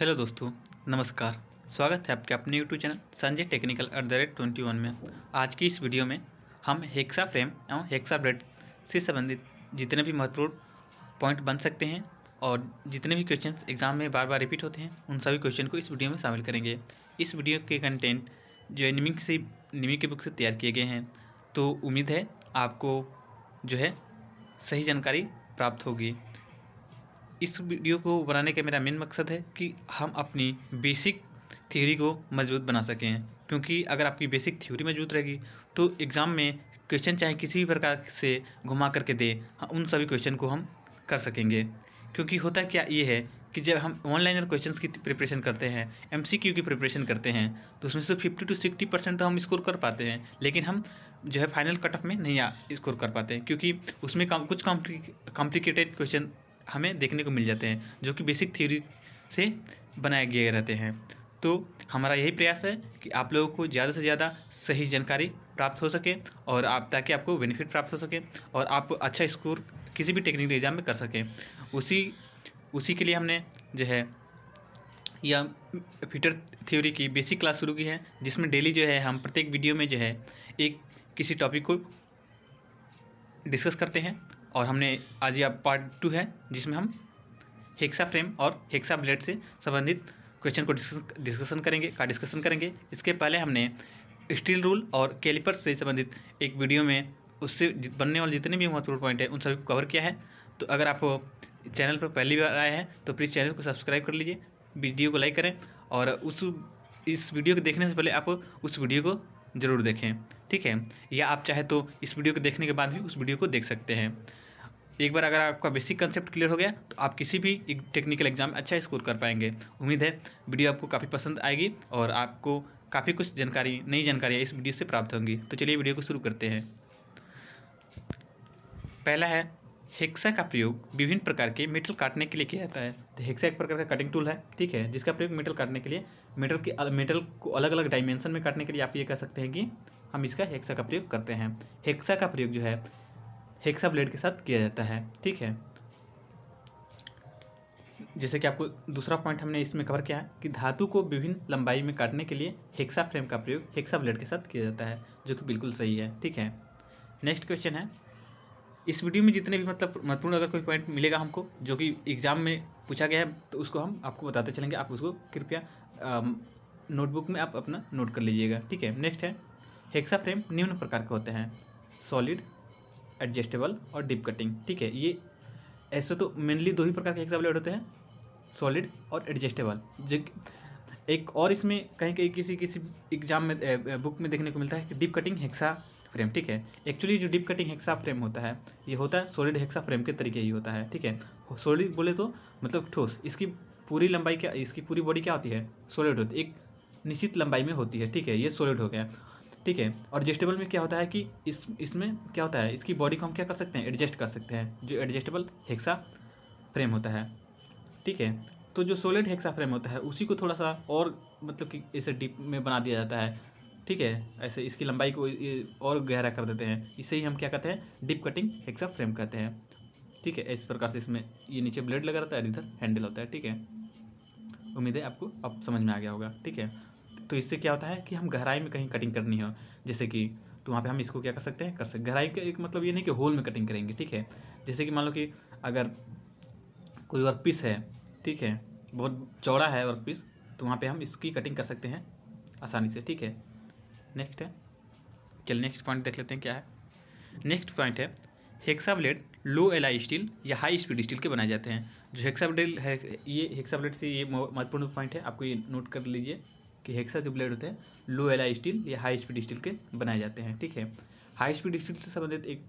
Hello दोस्तों, नमस्कार। स्वागत है आपके अपने यूट्यूब चैनल संजय टेक्निकल @21 में। आज की इस वीडियो में हम हेक्सा फ्रेम एवं हेक्सा ब्लेड से संबंधित जितने भी महत्वपूर्ण पॉइंट बन सकते हैं और जितने भी क्वेश्चंस एग्जाम में बार बार रिपीट होते हैं उन सभी क्वेश्चन को इस वीडियो में शामिल करेंगे। इस वीडियो के कंटेंट जो निमी की बुक से तैयार किए गए हैं, तो उम्मीद है आपको जो है सही जानकारी प्राप्त होगी। इस वीडियो को बनाने का मेरा मेन मकसद है कि हम अपनी बेसिक थ्योरी को मजबूत बना सकें, क्योंकि अगर आपकी बेसिक थ्योरी मजबूत रहेगी तो एग्ज़ाम में क्वेश्चन चाहे किसी भी प्रकार से घुमा करके दे, उन सभी क्वेश्चन को हम कर सकेंगे। क्योंकि होता क्या ये है कि जब हम ऑनलाइनर क्वेश्चंस की प्रिपरेशन करते हैं, एमसीक्यू की प्रिपरेशन करते हैं, तो उसमें से 50 to 60% तो हम स्कोर कर पाते हैं, लेकिन हम जो है फाइनल कट ऑफ में नहीं स्कोर कर पाते हैं, क्योंकि उसमें कुछ कॉम्प्लिकेटेड क्वेश्चन हमें देखने को मिल जाते हैं जो कि बेसिक थ्योरी से बनाए गए रहते हैं। तो हमारा यही प्रयास है कि आप लोगों को ज़्यादा से ज़्यादा सही जानकारी प्राप्त हो सके और ताकि आपको बेनिफिट प्राप्त हो सके और आप अच्छा स्कोर किसी भी टेक्निकल एग्जाम में कर सकें। उसी के लिए हमने जो है या फिटर थ्योरी की बेसिक क्लास शुरू की है, जिसमें डेली जो है हम प्रत्येक वीडियो में जो है एक किसी टॉपिक को डिस्कस करते हैं। और हमने आज यह पार्ट 2 है, जिसमें हम हेक्सा फ्रेम और हेक्सा ब्लेड से संबंधित क्वेश्चन को डिस्कशन करेंगे। इसके पहले हमने स्टील रूल और कैलिपर से संबंधित एक वीडियो में उससे बनने वाले जितने भी महत्वपूर्ण पॉइंट है उन सभी को कवर किया है। तो अगर आप चैनल पर पहली बार आए हैं तो प्लीज़ चैनल को सब्सक्राइब कर लीजिए, वीडियो को लाइक करें और इस वीडियो को देखने से पहले आप उस वीडियो को ज़रूर देखें, ठीक है। या आप चाहे तो इस वीडियो को देखने के बाद भी उस वीडियो को देख सकते हैं। एक बार अगर आपका बेसिक कंसेप्ट क्लियर हो गया तो आप किसी भी टेक्निकल एग्जाम में अच्छा स्कोर कर पाएंगे। उम्मीद है वीडियो आपको काफ़ी पसंद आएगी और आपको काफ़ी कुछ नई जानकारियाँ इस वीडियो से प्राप्त होंगी। तो चलिए वीडियो को शुरू करते हैं। पहला है, हेक्सा का प्रयोग विभिन्न प्रकार के मेटल काटने के लिए किया जाता है। तो हेक्सा एक प्रकार का कटिंग टूल है, ठीक है, जिसका प्रयोग मेटल काटने के लिए मेटल को अलग अलग डायमेंशन में काटने के लिए आप ये कह सकते हैं कि हम इसका हेक्सा का प्रयोग करते हैं। हेक्सा का प्रयोग जो है हेक्सा ब्लेड के साथ किया जाता है, ठीक है। जैसे कि आपको दूसरा पॉइंट हमने इसमें कवर किया है कि धातु को विभिन्न लंबाई में काटने के लिए हेक्सा फ्रेम का प्रयोग हेक्सा ब्लेड के साथ किया जाता है, जो कि बिल्कुल सही है, ठीक है। नेक्स्ट क्वेश्चन है, इस वीडियो में जितने भी मतलब महत्वपूर्ण अगर कोई पॉइंट मिलेगा हमको जो कि एग्जाम में पूछा गया है, तो उसको हम आपको बताते चलेंगे। आप उसको कृपया नोटबुक में आप अपना नोट कर लीजिएगा, ठीक है। नेक्स्ट है, हेक्सा फ्रेम निम्न प्रकार के होते हैं: सॉलिड, एडजस्टेबल और डिप कटिंग, ठीक है। ये ऐसे तो मेनली दो ही प्रकार के हेक्सा ब्लेड होते हैं, सॉलिड और एडजस्टेबल। एक और इसमें कहीं कहीं किसी एग्जाम में बुक में देखने को मिलता है कि डिप कटिंग हेक्सा फ्रेम, ठीक है। एक्चुअली जो डिप कटिंग हेक्सा फ्रेम होता है, ये होता है सॉलिड हेक्सा फ्रेम के तरीके ही होता है, ठीक है। सॉलिड बोले तो मतलब ठोस, इसकी पूरी लंबाई क्या, इसकी पूरी बॉडी क्या होती है, सॉलिड होती है, एक निश्चित लंबाई में होती है, ठीक है। ये सॉलिड हो गया, ठीक है। और एडजस्टेबल में क्या होता है कि इसमें क्या होता है, इसकी बॉडी को हम क्या कर सकते हैं, एडजस्ट कर सकते हैं, जो एडजस्टेबल हेक्सा फ्रेम होता है, ठीक है। तो जो सॉलिड हेक्सा फ्रेम होता है उसी को थोड़ा सा और मतलब कि ऐसे डीप में बना दिया जाता है, ठीक है। ऐसे इसकी लंबाई को और गहरा कर देते हैं, इसे ही हम क्या कहते हैं, डिप कटिंग हेक्सा फ्रेम कहते हैं, ठीक है। इस प्रकार से इसमें ये नीचे ब्लेड लगा रहता है, इधर हैंडल होता है, ठीक है। उम्मीद है आपको अब समझ में आ गया होगा, ठीक है। तो इससे क्या होता है कि हम गहराई में कहीं कटिंग करनी हो, जैसे कि, तो वहाँ पे हम इसको क्या कर सकते हैं, गहराई का एक मतलब ये नहीं कि होल में कटिंग करेंगे, ठीक है। जैसे कि मान लो कि अगर कोई वर्क पीस है, ठीक है, बहुत चौड़ा है वर्क पीस, तो वहाँ पे हम इसकी कटिंग कर सकते हैं आसानी से, ठीक है। नेक्स्ट है, चलिए नेक्स्ट पॉइंट देख लेते हैं क्या है। नेक्स्ट पॉइंट है, हेक्सा ब्लेड लो एलआई स्टील या हाई स्पीड स्टील के बनाए जाते हैं। जो हेक्सा ब्लेड है, ये हेक्सा ब्लेड से ये महत्वपूर्ण पॉइंट है, आपको ये नोट कर लीजिए कि हेक्सा जो ब्लेड होते हैं लो एलआई स्टील या हाई स्पीड स्टील के बनाए जाते हैं, ठीक है। हाई स्पीड स्टील से संबंधित एक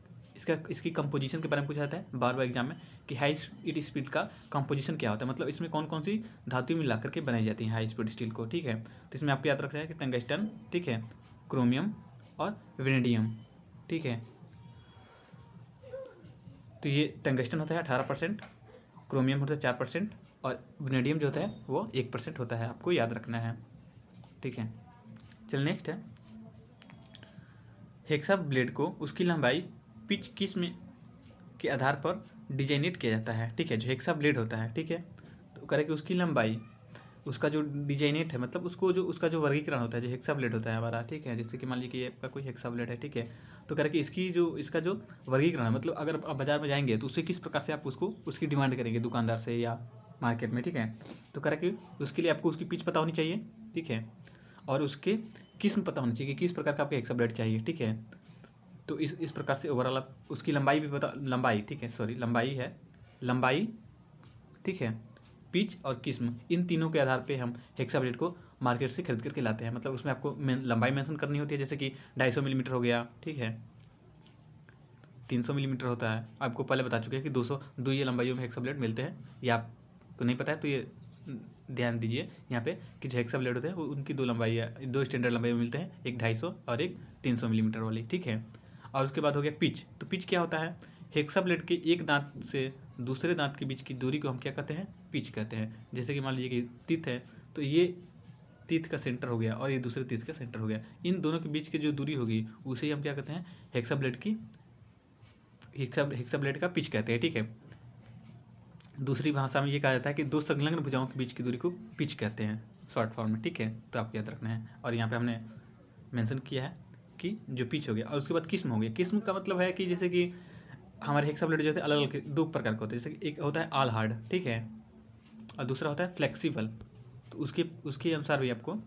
इसकी कंपोजिशन के बारे में पूछा जाता है बार बार एग्जाम में कि हाई स्पीड का कंपोजिशन क्या होता है, मतलब इसमें कौन कौन सी धातु मिला करके बनाई जाती है हाई स्पीड स्टील को, ठीक है। तो इसमें आपको याद रखना है कि टंगस्टन, ठीक है, क्रोमियम और वेनेडियम, ठीक है। तो ये टंगस्टन होता है 18%, क्रोमियम होता है 4% और वेनेडियम जो होता है वो 1% होता है, आपको याद रखना है, ठीक है। चल नेक्स्ट है, हेक्सा ब्लेड को उसकी लंबाई, पिच, किस्म के आधार पर डिजाइनेट किया जाता है, ठीक है। जो हेक्सा ब्लेड होता है, ठीक है, तो करें कि उसकी लंबाई उसका जो डिजाइनेट है, मतलब उसको जो उसका जो वर्गीकरण होता है, जो हेक्सा ब्लेड होता है हमारा, ठीक है, जैसे कि मान लीजिए कि ये आपका कोई हेक्सा ब्लेड है, ठीक है, तो कह रहे कि इसका जो वर्गीकरण है, मतलब अगर आप बाजार में जाएंगे तो उससे किस प्रकार से आप उसको उसकी डिमांड करेंगे दुकानदार से या मार्केट में, ठीक है। तो कह रहे कि उसके लिए आपको उसकी पिच पता होनी चाहिए, ठीक है, और उसके किस्म पता होनी चाहिए कि किस प्रकार का आपको हेक्सा ब्लेड चाहिए, ठीक है। तो इस प्रकार से ओवरऑल आप उसकी लंबाई भी पता, लंबाई, ठीक है, सॉरी लंबाई है, लंबाई, ठीक है, पिच और किस्म, इन तीनों के आधार पे हम हेक्सा ब्लेड को मार्केट से खरीद करके लाते हैं। मतलब उसमें आपको लंबाई मेंशन करनी होती है, जैसे कि 250 मिलीमीटर हो गया, ठीक है, 300 मिलीमीटर होता है। आपको पहले बता चुके हैं कि 200 दो ये लंबाइयों में हेक्सा ब्लेड मिलते हैं। ये आपको नहीं पता है तो ये ध्यान दीजिए यहाँ पे कि जो हेक्सा ब्लेड होते हैं वो उनकी दो लंबाई है, दो स्टैंडर्ड लंबाई में मिलते हैं, एक 250 और एक 300 मिलीमीटर वाली, ठीक है। और उसके बाद हो गया पिच। तो पिच क्या होता है, हेक्सा ब्लेड के एक दांत से दूसरे दांत के बीच की दूरी को हम क्या कहते हैं, पिच कहते हैं। जैसे कि मान लीजिए कि तीत है, तो ये तीत का सेंटर हो गया और ये दूसरे तीत का सेंटर हो गया, इन दोनों के बीच की जो दूरी होगी उसे ही हम क्या कहते हैं, हेक्सा ब्लेड की हेक्सा ब्लेड का पिच कहते हैं, ठीक है। दूसरी भाषा में ये कहा जाता है कि दो संलग्न भुजाओं के बीच की दूरी को पिच कहते हैं, शॉर्ट फॉर्म में, ठीक है। तो आपको याद रखना है। और यहाँ पे हमने मेंशन किया है कि जो पिच हो गया, और उसके बाद किस्म हो गया। किस्म का मतलब है कि जैसे कि हमारे हेक्सा ब्लेड जो होते हैं अलग अलग दो प्रकार के होते हैं, जैसे कि एक होता है ऑल हार्ड, ठीक है, और दूसरा होता है फ्लेक्सिबल। तो उसके अनुसार भी आपको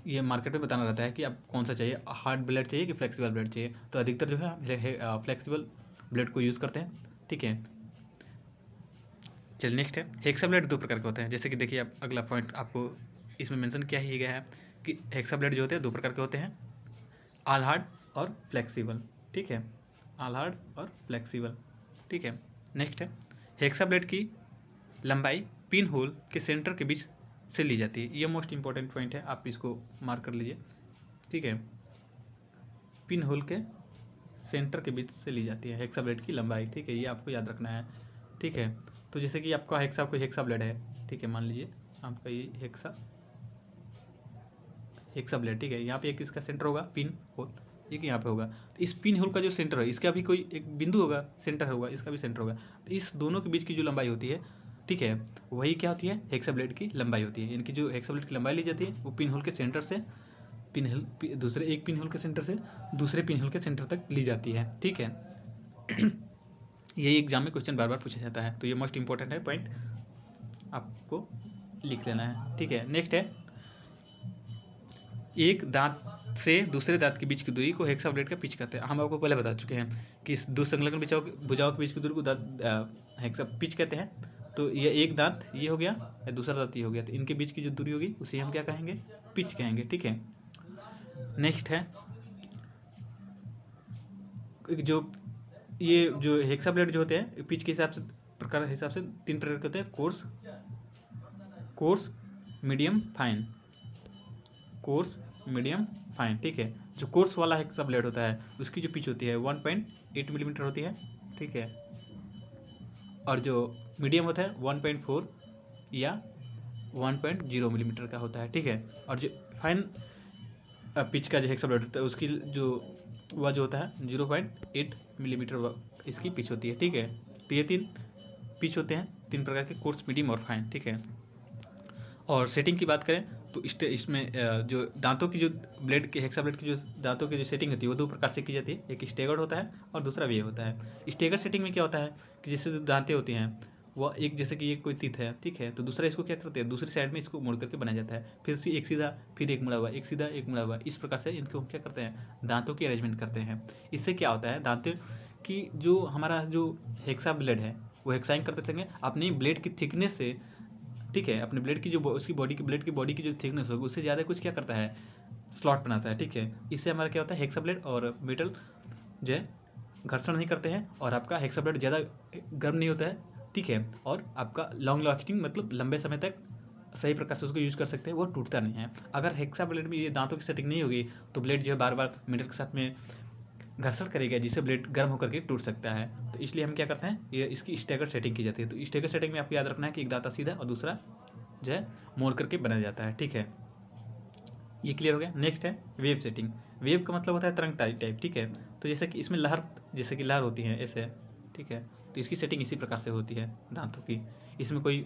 ये मार्केट में बताना रहता है कि आप कौन सा चाहिए, हार्ड ब्लेड चाहिए कि फ्लेक्सिबल ब्लेड चाहिए। तो अधिकतर जो है फ्लेक्सिबल ब्लेड को यूज़ करते हैं, ठीक है। चलिए नेक्स्ट है, हेक्सा ब्लेड दो प्रकार के होते हैं। जैसे कि देखिए आप अगला पॉइंट आपको इसमें मेंशन किया ही गया है कि हेक्सा ब्लेड जो होते हैं दो प्रकार के होते हैं, ऑल हार्ड और फ्लेक्सिबल, ठीक है, ऑल हार्ड और फ्लेक्सिबल, ठीक है। नेक्स्ट है, हेक्सा ब्लेड की लंबाई पिन होल के सेंटर के बीच से ली जाती है। ये मोस्ट इंपॉर्टेंट पॉइंट है, आप इसको मार्क कर लीजिए, ठीक है। पिन होल के सेंटर के बीच से ली जाती है हेक्सा ब्लेड की लंबाई, ठीक है, ये आपको याद रखना है, ठीक है। तो जैसे कि आपका कोई हेक्सा ब्लेड है, ठीक है, मान लीजिए आपका ये हेक्सा ब्लेड, ठीक है, यहाँ पे एक इसका सेंटर होगा पिन होल, एक यहाँ पे होगा। तो इस पिन होल का जो सेंटर है इसका भी कोई एक बिंदु होगा, सेंटर होगा, इसका भी सेंटर होगा। तो इस दोनों के बीच की जो लंबाई होती है, ठीक है, वही क्या होती है, हेक्सा ब्लेड की लंबाई होती है। इनकी जो हेक्सा ब्लेड की लंबाई ली जाती है वो पिन होल के सेंटर से दूसरे एक पिन होल के सेंटर से दूसरे पिन होल के सेंटर तक ली जाती है, ठीक है। यही एग्जाम में क्वेश्चन बार बार पूछा जाता है, तो ये मोस्ट इंपॉर्टेंट है पॉइंट, आपको लिख लेना है, ठीक है। नेक्स्ट है, एक दांत से दूसरे दांत के बीच की दूरी को हेक्सा ब्लेड का पिच कहते हैं। हम आपको पहले बता चुके हैं कि इस दो संलग्न भुजाओं के बीच की दूरी को हेक्सा पिच कहते हैं। तो ये एक दांत ये हो गया या दूसरा दांत ये हो गया, तो इनके बीच की जो दूरी होगी उसे हम क्या कहेंगे, पिच कहेंगे, ठीक है। नेक्स्ट है, जो ये जो हेक्सा ब्लेड जो होते हैं पिच के हिसाब से हिसाब से तीन प्रकार के होते हैं, course medium fine, course medium fine, ठीक है। जो कोर्स वाला हेक्सा ब्लेड होता है उसकी जो पिच होती है 1.8 मिलीमीटर होती है, ठीक है। और जो मीडियम होता है 1.4 या 1.0 मिलीमीटर का होता है, ठीक है। और जो फाइन पिच का जो हेक्सा ब्लेड होता है उसकी जो वह जो होता है 0.8 मिलीमीटर इसकी पिच होती है, ठीक है। तो ये तीन पिच होते हैं, तीन प्रकार के, कोर्स मीडियम और फाइन, ठीक है। और सेटिंग की बात करें तो इसमें जो दांतों की जो ब्लेड के हेक्सा ब्लेड की जो दांतों की जो सेटिंग होती है वो दो प्रकार से की जाती है, एक स्टेगर्ड होता है और दूसरा वेव होता है। स्टेगर्ड सेटिंग में क्या होता है कि जैसे जो दांतें होती हैं वो एक, जैसे कि ये कोई तीत है, ठीक है, तो दूसरा इसको क्या करते हैं, दूसरी साइड में इसको मोड़ करके बनाया जाता है, फिर से एक सीधा फिर एक मुड़ा हुआ, एक सीधा एक मुड़ा हुआ, इस प्रकार से इनको हम क्या करते हैं, दांतों की अरेंजमेंट करते हैं। इससे क्या होता है, दांतों की जो हमारा जो हेक्सा ब्लेड है वो हेक्साइन करते चलेंगे अपनी ब्लेड की थिकनेस से, ठीक है, अपने ब्लेड की जो उसकी बॉडी की ब्लेड की बॉडी की जो थिकनेस होगी उससे ज़्यादा कुछ क्या करता है, स्लॉट बनाता है, ठीक है। इससे हमारा क्या होता है, हेक्सा ब्लेड और मेटल जो है घर्षण नहीं करते हैं और आपका हेक्सा ब्लेड ज़्यादा गर्म नहीं होता है, ठीक है। और आपका लॉन्ग लास्टिंग, मतलब लंबे समय तक सही प्रकार से उसको यूज़ कर सकते हैं, वो टूटता नहीं है। अगर हेक्सा ब्लेड में ये दांतों की सेटिंग नहीं होगी तो ब्लेड जो है बार बार मेटल के साथ में घर्षण करेगा जिससे ब्लेड गर्म होकर के टूट सकता है। तो इसलिए हम क्या करते हैं, ये इसकी स्टेगर सेटिंग की जाती है। तो स्टेगर सेटिंग में आपको याद रखना है कि एक दांता सीधा और दूसरा जो है मोड़ करके बनाया जाता है, ठीक है। ये क्लियर हो गया। नेक्स्ट है वेव सेटिंग। वेव का मतलब होता है तरंग टाइप, ठीक है। तो जैसे कि इसमें लहर, जैसे कि लहर होती है ऐसे, ठीक है, तो इसकी सेटिंग इसी प्रकार से होती है दांतों की। इसमें कोई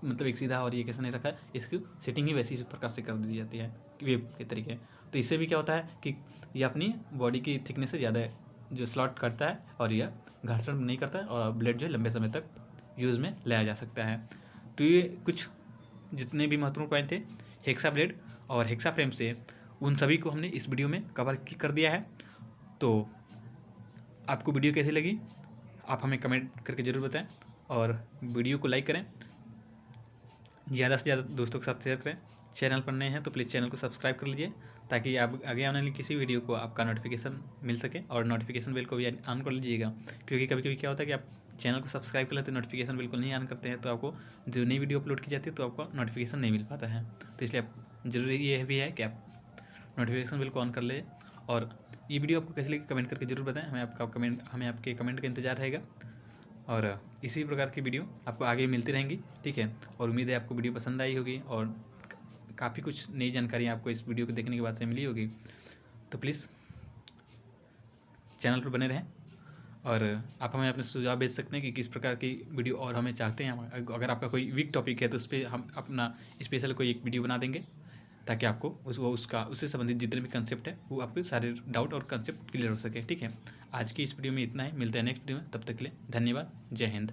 मतलब एक सीधा और ये कैसा नहीं रखा है, इसकी सेटिंग ही वैसी इस प्रकार से कर दी जाती है वेब के तरीके। तो इससे भी क्या होता है कि ये अपनी बॉडी की थिकनेस से ज़्यादा जो स्लॉट करता है और यह घर्षण नहीं करता है और ब्लेड जो है लंबे समय तक यूज़ में लाया जा सकता है। तो ये कुछ जितने भी महत्वपूर्ण पॉइंट थे हेक्सा ब्लेड और हेक्सा फ्रेम से, उन सभी को हमने इस वीडियो में कवर कर दिया है। तो आपको वीडियो कैसी लगी आप हमें कमेंट करके ज़रूर बताएं और वीडियो को लाइक करें, ज़्यादा से ज़्यादा दोस्तों के साथ शेयर करें। चैनल पर नए हैं तो प्लीज़ चैनल को सब्सक्राइब कर लीजिए ताकि आप आगे आने वाली किसी वीडियो को आपका नोटिफिकेशन मिल सके, और नोटिफिकेशन बेल को भी ऑन कर लीजिएगा, क्योंकि कभी कभी क्या होता है कि आप चैनल को सब्सक्राइब कर लेते हैं, नोटिफिकेशन बिल्कुल नहीं ऑन करते हैं, तो आपको जो नई वीडियो अपलोड की जाती है तो आपको नोटिफिकेशन नहीं मिल पाता है। तो इसलिए आप जरूरी ये भी है कि आप नोटिफिकेशन बिल को ऑन कर ले। और ये वीडियो आपको कैसी लगी कमेंट करके जरूर बताएं, हमें आपके कमेंट का इंतजार रहेगा। और इसी प्रकार की वीडियो आपको आगे मिलती रहेंगी, ठीक है। और उम्मीद है आपको वीडियो पसंद आई होगी और काफ़ी कुछ नई जानकारी आपको इस वीडियो को देखने के बाद से मिली होगी। तो प्लीज़ चैनल पर बने रहें और आप हमें अपने सुझाव भेज सकते हैं कि किस प्रकार की वीडियो और हमें चाहते हैं। अगर आपका कोई वीक टॉपिक है तो उस पर हम अपना स्पेशल कोई एक वीडियो बना देंगे ताकि आपको उससे संबंधित जितने भी कंसेप्ट है वो आपके सारे डाउट और कंसेप्ट क्लियर हो सके, ठीक है। आज की इस वीडियो में इतना ही, मिलते हैं नेक्स्ट वीडियो में, तब तक के लिए धन्यवाद, जय हिंद।